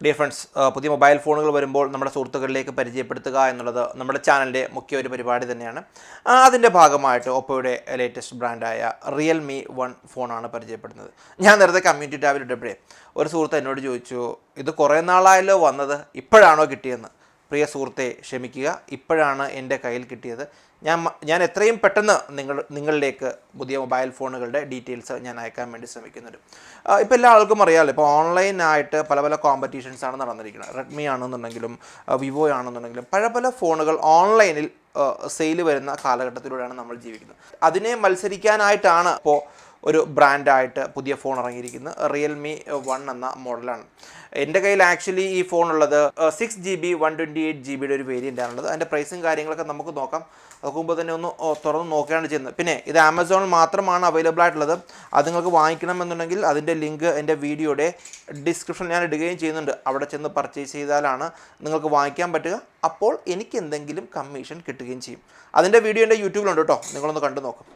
Dear friends, പുതിയ mobile ഫോണുകൾ വരുമ്പോൾ നമ്മുടെ സുഹൃത്തുക്കളിലേക്ക് പരിചയപ്പെടുത്തുക എന്നുള്ളത് നമ്മുടെ ചാനലിൻ്റെ മുഖ്യ ഒരു പരിപാടി തന്നെയാണ്. അതിൻ്റെ ഭാഗമായിട്ട് ഓപ്പോയുടെ ലേറ്റസ്റ്റ് ബ്രാൻഡായ റിയൽമി 1 ഫോണാണ് പരിചയപ്പെടുന്നത്. ഞാൻ നേരത്തെ കമ്മ്യൂണിറ്റി ടാബിൽ ഇട്ടപ്പോഴേ ഒരു സുഹൃത്ത് എന്നോട് ചോദിച്ചു, ഇത് കുറേ നാളായല്ലോ വന്നത്, ഇപ്പോഴാണോ കിട്ടിയെന്ന്. പ്രിയ സുഹൃത്തെ, ക്ഷമിക്കുക, ഇപ്പോഴാണ് എൻ്റെ കയ്യിൽ കിട്ടിയത്. ഞാൻ എത്രയും പെട്ടെന്ന് നിങ്ങളിലേക്ക് പുതിയ മൊബൈൽ ഫോണുകളുടെ ഡീറ്റെയിൽസ് ഞാൻ അയക്കാൻ വേണ്ടി ശ്രമിക്കുന്നുണ്ട്. ഇപ്പോൾ എല്ലാ ആൾക്കും അറിയാമല്ലോ, ഇപ്പോൾ ഓൺലൈനായിട്ട് പല പല കോമ്പറ്റീഷൻസാണ് നടന്നിരിക്കുന്നത്. റെഡ്മി ആണെന്നുണ്ടെങ്കിലും വിവോ ആണെന്നുണ്ടെങ്കിലും പല ഫോണുകൾ ഓൺലൈനിൽ സെയിൽ വരുന്ന കാലഘട്ടത്തിലൂടെയാണ് നമ്മൾ ജീവിക്കുന്നത്. അതിനെ മത്സരിക്കാനായിട്ടാണ് ഇപ്പോൾ ഒരു ബ്രാൻഡായിട്ട് പുതിയ ഫോൺ ഇറങ്ങിയിരിക്കുന്നത്. റിയൽമി 1 എന്ന മോഡലാണ്. എൻ്റെ കയ്യിൽ ആക്ച്വലി ഈ ഫോണുള്ളത് 6GB 128GB ഒരു വേരിയൻ്റ് ആണുള്ളത്. അതിൻ്റെ പ്രൈസും കാര്യങ്ങളൊക്കെ നമുക്ക് നോക്കാം. അതിന് മുമ്പ് തന്നെ ഒന്ന് തുറന്ന് നോക്കുകയാണ് ചെയ്യുന്നത്. പിന്നെ ഇത് ആമസോണിൽ മാത്രമാണ് അവൈലബിൾ ആയിട്ടുള്ളത്. അത് നിങ്ങൾക്ക് വാങ്ങിക്കണമെന്നുണ്ടെങ്കിൽ അതിൻ്റെ ലിങ്ക് എൻ്റെ വീഡിയോയുടെ ഡിസ്ക്രിപ്ഷൻ ഞാൻ ഇടുകയും ചെയ്യുന്നുണ്ട്. അവിടെ ചെന്ന് പർച്ചേസ് ചെയ്താലാണ് നിങ്ങൾക്ക് വാങ്ങിക്കാൻ പറ്റുക. അപ്പോൾ എനിക്ക് എന്തെങ്കിലും കമ്മീഷൻ കിട്ടുകയും ചെയ്യും. അതിൻ്റെ വീഡിയോ എൻ്റെ യൂട്യൂബിലുണ്ട് കേട്ടോ, നിങ്ങളൊന്ന് കണ്ടു നോക്കാം.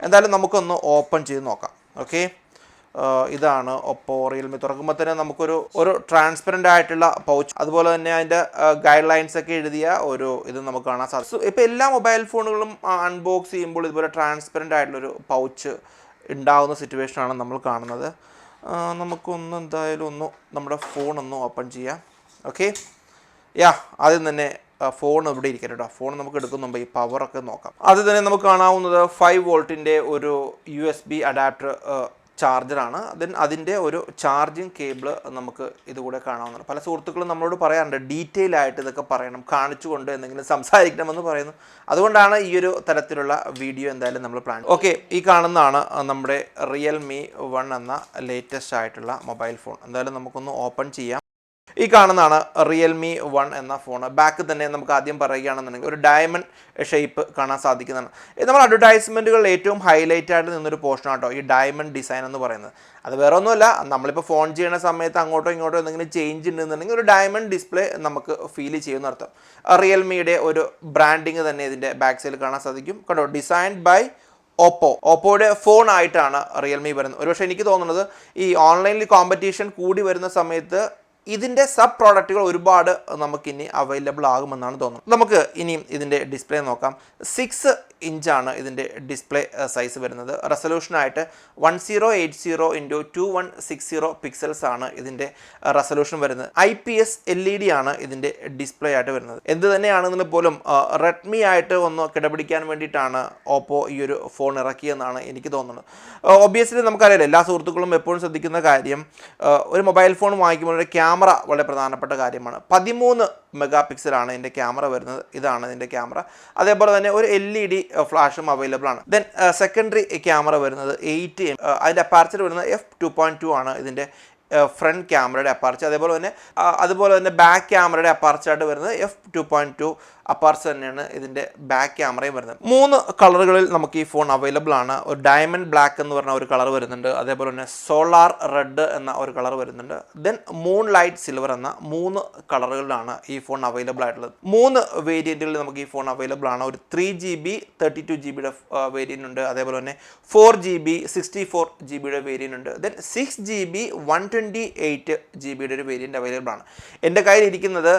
എന്തായാലും നമുക്കൊന്ന് ഓപ്പൺ ചെയ്ത് നോക്കാം. ഓക്കെ, ഇതാണ് ഒപ്പോ റിയൽമി. തുറക്കുമ്പോൾ തന്നെ നമുക്കൊരു ട്രാൻസ്പെറൻ്റ് ആയിട്ടുള്ള പൗച്ച്, അതുപോലെ തന്നെ അതിൻ്റെ ഗൈഡ് ലൈൻസ് ഒക്കെ എഴുതിയ ഇത് നമുക്ക് കാണാൻ സാധിക്കും. ഇപ്പോൾ എല്ലാ മൊബൈൽ ഫോണുകളും അൺബോക്സ് ചെയ്യുമ്പോൾ ഇതുപോലെ ട്രാൻസ്പെറൻ്റ് ആയിട്ടുള്ളൊരു പൗച്ച് ഉണ്ടാകുന്ന സിറ്റുവേഷനാണ് നമ്മൾ കാണുന്നത്. നമുക്കൊന്ന് എന്തായാലും നമ്മുടെ ഫോണൊന്ന് ഓപ്പൺ ചെയ്യാം. ഓക്കെ, ആദ്യം തന്നെ ഫോൺ ഇവിടെ ഇരിക്കട്ടെ കേട്ടോ. ഫോൺ നമുക്ക് എടുക്കുന്ന മുമ്പ് ഈ പവറൊക്കെ നോക്കാം. ആദ്യം തന്നെ നമുക്ക് കാണാവുന്നത് 5 വോൾട്ടിൻ്റെ ഒരു USB അഡാപ്റ്റർ ചാർജറാണ്. അതിൻ്റെ ഒരു ചാർജിങ് കേബിള് നമുക്ക് ഇതുകൂടെ കാണാവുന്നതാണ്. പല സുഹൃത്തുക്കളും നമ്മളോട് പറയാറുണ്ട് ഡീറ്റെയിൽ ആയിട്ട് ഇതൊക്കെ പറയണം, കാണിച്ചുകൊണ്ട് എന്തെങ്കിലും സംസാരിക്കണമെന്ന് പറയുന്നു. അതുകൊണ്ടാണ് ഈ ഒരു തരത്തിലുള്ള വീഡിയോ എന്തായാലും നമ്മൾ പ്ലാൻ. ഓക്കെ, ഈ കാണുന്നതാണ് നമ്മുടെ റിയൽമി 1 എന്ന ലേറ്റസ്റ്റ് ആയിട്ടുള്ള മൊബൈൽ ഫോൺ. എന്തായാലും നമുക്കൊന്ന് ഓപ്പൺ ചെയ്യാം. ഈ കാണുന്നതാണ് റിയൽമി 1 എന്ന ഫോൺ. ബാക്ക് തന്നെ നമുക്ക് ആദ്യം പറയുകയാണെന്നുണ്ടെങ്കിൽ ഒരു ഡയമണ്ട് ഷേപ്പ് കാണാൻ സാധിക്കുന്നതാണ്. ഇത് നമ്മൾ അഡ്വർടൈസ്മെൻറ്റുകളിൽ ഏറ്റവും ഹൈലൈറ്റ് ആയിട്ട് നിന്നൊരു പോർഷനാണ് കേട്ടോ ഈ ഡയമണ്ട് ഡിസൈൻ എന്ന് പറയുന്നത്. അത് വേറെ ഒന്നുമല്ല, നമ്മളിപ്പോൾ ഫോൺ ചെയ്യുന്ന സമയത്ത് അങ്ങോട്ടോ ഇങ്ങോട്ടോ എന്തെങ്കിലും ചേഞ്ച് ഉണ്ടെന്നുണ്ടെങ്കിൽ ഒരു ഡയമണ്ട് ഡിസ്പ്ലേ നമുക്ക് ഫീൽ ചെയ്യുന്ന അർത്ഥം. റിയൽമിയുടെ ഒരു ബ്രാൻഡിങ് തന്നെ ഇതിൻ്റെ ബാക്ക് സൈഡിൽ കാണാൻ സാധിക്കും കേട്ടോ. ഡിസൈൻഡ് ബൈ ഓപ്പോയുടെ ഫോൺ ആയിട്ടാണ് റിയൽമി വരുന്നത്. ഒരുപക്ഷെ എനിക്ക് തോന്നുന്നത് ഈ ഓൺലൈനിൽ കോമ്പറ്റീഷൻ കൂടി വരുന്ന സമയത്ത് ഇതിൻ്റെ സബ് പ്രോഡക്റ്റുകൾ ഒരുപാട് നമുക്കിനി അവൈലബിൾ ആകുമെന്നാണ് തോന്നുന്നത്. നമുക്ക് ഇനിയും ഇതിൻ്റെ ഡിസ്പ്ലേ നോക്കാം. 6 ഇഞ്ചാണ് ഇതിൻ്റെ ഡിസ്പ്ലേ സൈസ് വരുന്നത്. റെസൊല്യൂഷനായിട്ട് 1080x2160 പിക്സൽസ് ആണ് ഇതിൻ്റെ റെസൊല്യൂഷൻ വരുന്നത്. IPS LED ആണ് ഇതിൻ്റെ ഡിസ്പ്ലേ ആയിട്ട് വരുന്നത്. എന്ത് തന്നെയാണെന്ന് പോലും റെഡ്മി ആയിട്ട് ഒന്ന് കിടപിടിക്കാൻ വേണ്ടിയിട്ടാണ് ഓപ്പോ ഈ ഒരു ഫോൺ ഇറക്കിയെന്നാണ് എനിക്ക് തോന്നുന്നത്. ഒബ്വിയസ്ലി നമുക്കറിയാലോ, എല്ലാ സുഹൃത്തുക്കളും എപ്പോഴും ശ്രദ്ധിക്കുന്ന കാര്യം, ഒരു മൊബൈൽ ഫോൺ വാങ്ങിക്കുമ്പോൾ ഒരു ക്യാമറ വളരെ പ്രധാനപ്പെട്ട കാര്യമാണ്. 13 മെഗാ പിക്സലാണ് ഇതിൻ്റെ ക്യാമറ വരുന്നത്. ഇതാണ് ഇതിൻ്റെ ക്യാമറ. അതേപോലെ തന്നെ ഒരു LED ഫ്ലാഷും അവൈലബിൾ ആണ്. ദെൻ സെക്കൻഡറി ക്യാമറ വരുന്നത് 8 അതിൻ്റെ അപ്പാർച്ചർ വരുന്നത് f2.2 ആണ് ഇതിൻ്റെ ഫ്രണ്ട് ക്യാമറയുടെ അപ്പാർച്ചർ. അതുപോലെ തന്നെ ബാക്ക് ക്യാമറയുടെ അപ്പാർച്ചറായിട്ട് വരുന്നത് f2.2 അപ്പാർച്ചർ തന്നെയാണ് ഇതിൻ്റെ ബാക്ക് ക്യാമറയും വരുന്നത്. 3 കളറുകളിൽ നമുക്ക് ഈ ഫോൺ അവൈലബിൾ ആണ്. ഒരു ഡയമണ്ട് ബ്ലാക്ക് എന്ന് പറഞ്ഞ ഒരു കളർ വരുന്നുണ്ട്. അതേപോലെ തന്നെ സോളാർ റെഡ് എന്ന ഒരു കളർ വരുന്നുണ്ട്. ദെൻ മൂൺ ലൈറ്റ് സിൽവർ എന്ന 3 കളറുകളിലാണ് ഈ ഫോൺ അവൈലബിൾ ആയിട്ടുള്ളത്. 3 വേരിയൻറ്റുകളിൽ നമുക്ക് ഈ ഫോൺ അവൈലബിൾ ആണ്. ഒരു 3GB 32GBയുടെ വേരിയൻ്റ് ഉണ്ട്. അതേപോലെ തന്നെ 4GB 64GBയുടെ വേരിയൻ്റ് ഉണ്ട്. ദെൻ 6GB 128GBയുടെ ഒരു വേരിയൻ്റ് അവൈലബിൾ ആണ്. എൻ്റെ കയ്യിൽ ഇരിക്കുന്നത്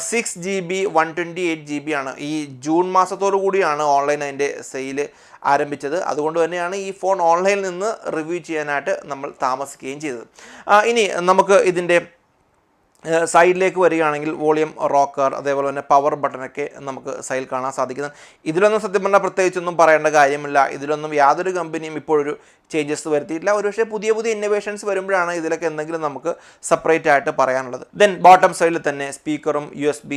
6GB 128GB ആണ്. ഈ ജൂൺ മാസത്തോടു കൂടിയാണ് ഓൺലൈൻ അതിൻ്റെ സെയിൽ ആരംഭിച്ചത്. അതുകൊണ്ട് തന്നെയാണ് ഈ ഫോൺ ഓൺലൈനിൽ നിന്ന് റിവ്യൂ ചെയ്യാനായിട്ട് നമ്മൾ താമസിക്കുകയും ചെയ്തത്. ഇനി നമുക്ക് ഇതിൻ്റെ സൈഡിലേക്ക് വരികയാണെങ്കിൽ വോളിയം റോക്കർ, അതേപോലെ തന്നെ പവർ ബട്ടണൊക്കെ നമുക്ക് സൈഡിൽ കാണാൻ സാധിക്കുന്നത്. ഇതിലൊന്നും സത്യം പറഞ്ഞാൽ പ്രത്യേകിച്ചൊന്നും പറയേണ്ട കാര്യമില്ല. ഇതിലൊന്നും യാതൊരു കമ്പനിയും ഇപ്പോഴൊരു ചേഞ്ചസ് വരുത്തിയിട്ടില്ല. ഒരുപക്ഷെ പുതിയ ഇന്നോവേഷൻസ് വരുമ്പോഴാണ് ഇതിലൊക്കെ എന്തെങ്കിലും നമുക്ക് സെപ്പറേറ്റ് ആയിട്ട് പറയാനുള്ളത്. ദെൻ ബോട്ടം സൈഡിൽ തന്നെ സ്പീക്കറും USB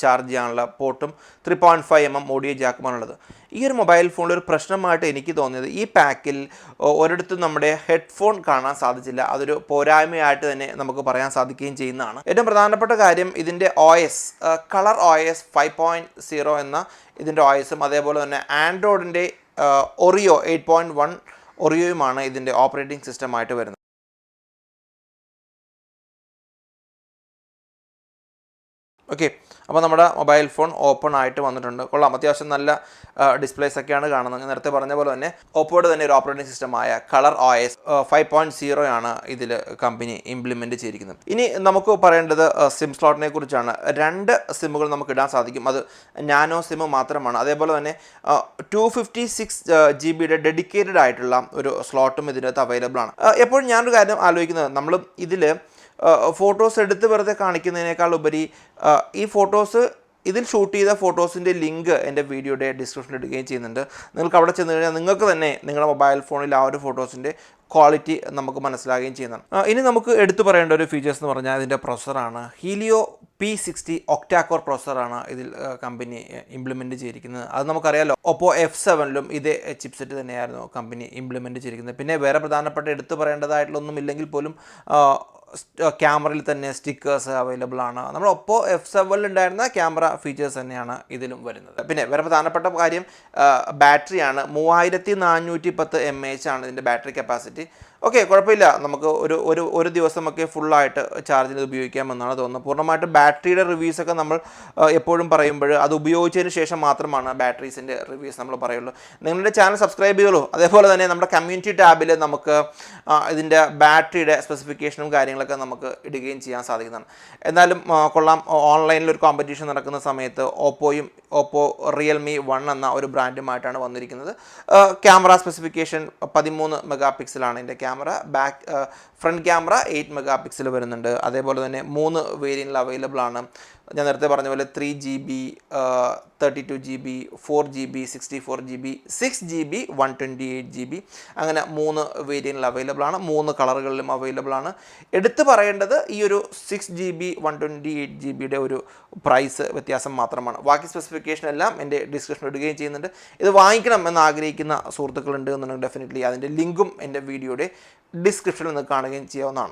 ചാർജ് ചെയ്യാനുള്ള പോർട്ടും 3.5mm ഓഡിയോ ജാക്കുമാണുള്ളത്. ഈ ഒരു മൊബൈൽ ഫോണിൽ ഒരു പ്രശ്നമായിട്ട് എനിക്ക് തോന്നിയത്, ഈ പാക്കിൽ ഒരിടത്തും നമ്മുടെ ഹെഡ്ഫോൺ കാണാൻ സാധിച്ചില്ല. അതൊരു പോരായ്മയായിട്ട് തന്നെ നമുക്ക് പറയാൻ സാധിക്കുകയും ചെയ്യുന്നതാണ്. ഏറ്റവും പ്രധാനപ്പെട്ട കാര്യം ഇതിൻ്റെ OS കളർ OS 5.0 എന്ന ഇതിൻ്റെ OSും അതേപോലെ തന്നെ ആൻഡ്രോയിഡിൻ്റെ ഒറിയോ 8.1 ഒറിയോയുമാണ് ഇതിൻ്റെ ഓപ്പറേറ്റിംഗ് സിസ്റ്റമായിട്ട് വരുന്നത്. ഓക്കെ, അപ്പോൾ നമ്മുടെ മൊബൈൽ ഫോൺ ഓപ്പൺ ആയിട്ട് വന്നിട്ടുണ്ട്. കൊള്ളാം, അത്യാവശ്യം നല്ല ഡിസ്പ്ലേസ് ഒക്കെയാണ് കാണുന്നത്. ഞാൻ നേരത്തെ പറഞ്ഞ പോലെ തന്നെ ഓപ്പോയുടെ തന്നെ ഒരു ഓപ്പറേറ്റിംഗ് സിസ്റ്റമായ കളർ OS 5.0 ആണ് ഇതിൽ കമ്പനി ഇംപ്ലിമെൻറ്റ് ചെയ്തിരിക്കുന്നത്. ഇനി നമുക്ക് പറയേണ്ടത് സിം സ്ലോട്ടിനെ കുറിച്ചാണ്. 2 സിമ്മുകൾ നമുക്ക് ഇടാൻ സാധിക്കും. അത് നാനോ സിം മാത്രമാണ്. അതേപോലെ തന്നെ 256 GB ഡെഡിക്കേറ്റഡ് ആയിട്ടുള്ള ഒരു സ്ലോട്ടും ഇതിനകത്ത് അവൈലബിൾ ആണ്. എപ്പോഴും ഞാനൊരു കാര്യം ആലോചിക്കുന്നത്, നമ്മൾ ഇതിൽ ഫോട്ടോസ് എടുത്ത് വെറുതെ കാണിക്കുന്നതിനേക്കാൾ ഉപരി ഈ ഫോട്ടോസ് ഇതിൽ ഷൂട്ട് ചെയ്ത ഫോട്ടോസിൻ്റെ ലിങ്ക് എൻ്റെ വീഡിയോയുടെ ഡിസ്ക്രിപ്ഷനിൽ ഇടുകയും ചെയ്യുന്നുണ്ട്. നിങ്ങൾക്ക് അവിടെ ചെന്ന് കഴിഞ്ഞാൽ നിങ്ങൾക്ക് തന്നെ നിങ്ങളുടെ മൊബൈൽ ഫോണിൽ ആ ഒരു ഫോട്ടോസിൻ്റെ ക്വാളിറ്റി നമുക്ക് മനസ്സിലാകുകയും ചെയ്യുന്നതാണ്. ഇനി നമുക്ക് എടുത്തു പറയേണ്ട ഒരു ഫീച്ചേഴ്സ് എന്ന് പറഞ്ഞാൽ ഇതിൻ്റെ പ്രൊസസ്സറാണ്. ഹീലിയോ P60 ഒക്ടാകോർ പ്രൊസസ്സറാണ് ഇതിൽ കമ്പനി ഇംപ്ലിമെൻറ്റ് ചെയ്തിരിക്കുന്നത്. അത് നമുക്കറിയാമല്ലോ, OPPO F7ലും ഇതേ ചിപ്സെറ്റ് തന്നെയായിരുന്നു കമ്പനി ഇംപ്ലിമെൻറ്റ് ചെയ്തിരിക്കുന്നത്. പിന്നെ വേറെ പ്രധാനപ്പെട്ട എടുത്തു പറയേണ്ടതായിട്ടുള്ളൊന്നും ഇല്ലെങ്കിൽ പോലും ക്യാമറയിൽ തന്നെ സ്റ്റിക്കേഴ്സ് അവൈലബിൾ ആണ്. നമ്മൾ OPPO F7ൽ ഉണ്ടായിരുന്ന ക്യാമറ ഫീച്ചേഴ്സ് തന്നെയാണ് ഇതിലും വരുന്നത്. പിന്നെ വേറെ പ്രധാനപ്പെട്ട കാര്യം ബാറ്ററിയാണ്. 3410 mAh ആണ് ഇതിൻ്റെ ബാറ്ററി കപ്പാസിറ്റി. ഓക്കെ, കുഴപ്പമില്ല, നമുക്ക് ഒരു ദിവസമൊക്കെ ഫുള്ളായിട്ട് ചാർജ് ചെയ്ത് ഉപയോഗിക്കാമെന്നാണ് തോന്നുന്നത്. പൂർണ്ണമായിട്ടും ബാറ്ററിയുടെ റിവ്യൂസൊക്കെ നമ്മൾ എപ്പോഴും പറയുമ്പോൾ അത് ഉപയോഗിച്ചതിന് ശേഷം മാത്രമാണ് ബാറ്ററീസിൻ്റെ റിവ്യൂസ് നമ്മൾ പറയുള്ളൂ. നിങ്ങളുടെ ചാനൽ സബ്സ്ക്രൈബ് ചെയ്യുള്ളൂ. അതേപോലെ തന്നെ നമ്മുടെ കമ്മ്യൂണിറ്റി ടാബിൽ നമുക്ക് ഇതിൻ്റെ ബാറ്ററിയുടെ സ്പെസിഫിക്കേഷനും കാര്യങ്ങളൊക്കെ നമുക്ക് ഇടുകയും ചെയ്യാൻ സാധിക്കുന്നതാണ്. എന്നാലും കൊള്ളാം, ഓൺലൈനിൽ ഒരു കോമ്പറ്റീഷൻ നടക്കുന്ന സമയത്ത് OPPO RealMe 1 എന്ന ഒരു ബ്രാൻഡുമായിട്ടാണ് വന്നിരിക്കുന്നത്. ക്യാമറ സ്പെസിഫിക്കേഷൻ 13 മെഗാപിക്സലാണ് ഇതിൻ്റെ ക്യാമറ. ഫ്രണ്ട് ക്യാമറ 8 മെഗാപിക്സൽ വരുന്നുണ്ട്. അതേപോലെ തന്നെ 3 വേരിയൻറ്റിൽ അവൈലബിൾ ആണ്. ഞാൻ നേരത്തെ പറഞ്ഞ പോലെ 3GB 32GB 4GB 64GB 6GB 128GB അങ്ങനെ 3 വേരിയൻറ്റിൽ അവൈലബിൾ ആണ്. 3 കളറുകളിലും അവൈലബിൾ ആണ്. എടുത്തു പറയേണ്ടത് ഈ ഒരു 6GB 128GBയുടെ ഒരു പ്രൈസ് വ്യത്യാസം മാത്രമാണ്. ബാക്കി സ്പെസിഫിക്കേഷൻ എല്ലാം എൻ്റെ ഡിസ്ക്രിപ്ഷനിൽ ഇടുകയും ചെയ്യുന്നുണ്ട്. ഇത് വാങ്ങിക്കണം എന്ന് ആഗ്രഹിക്കുന്ന സുഹൃത്തുക്കളുണ്ട് എന്നുണ്ടെങ്കിൽ ഡെഫിനറ്റ്ലി അതിൻ്റെ ലിങ്കും എൻ്റെ വീഡിയോയുടെ ഡിസ്ക്രിപ്ഷനിൽ നിന്ന് കാണുകയും ചെയ്യാവുന്നതാണ്.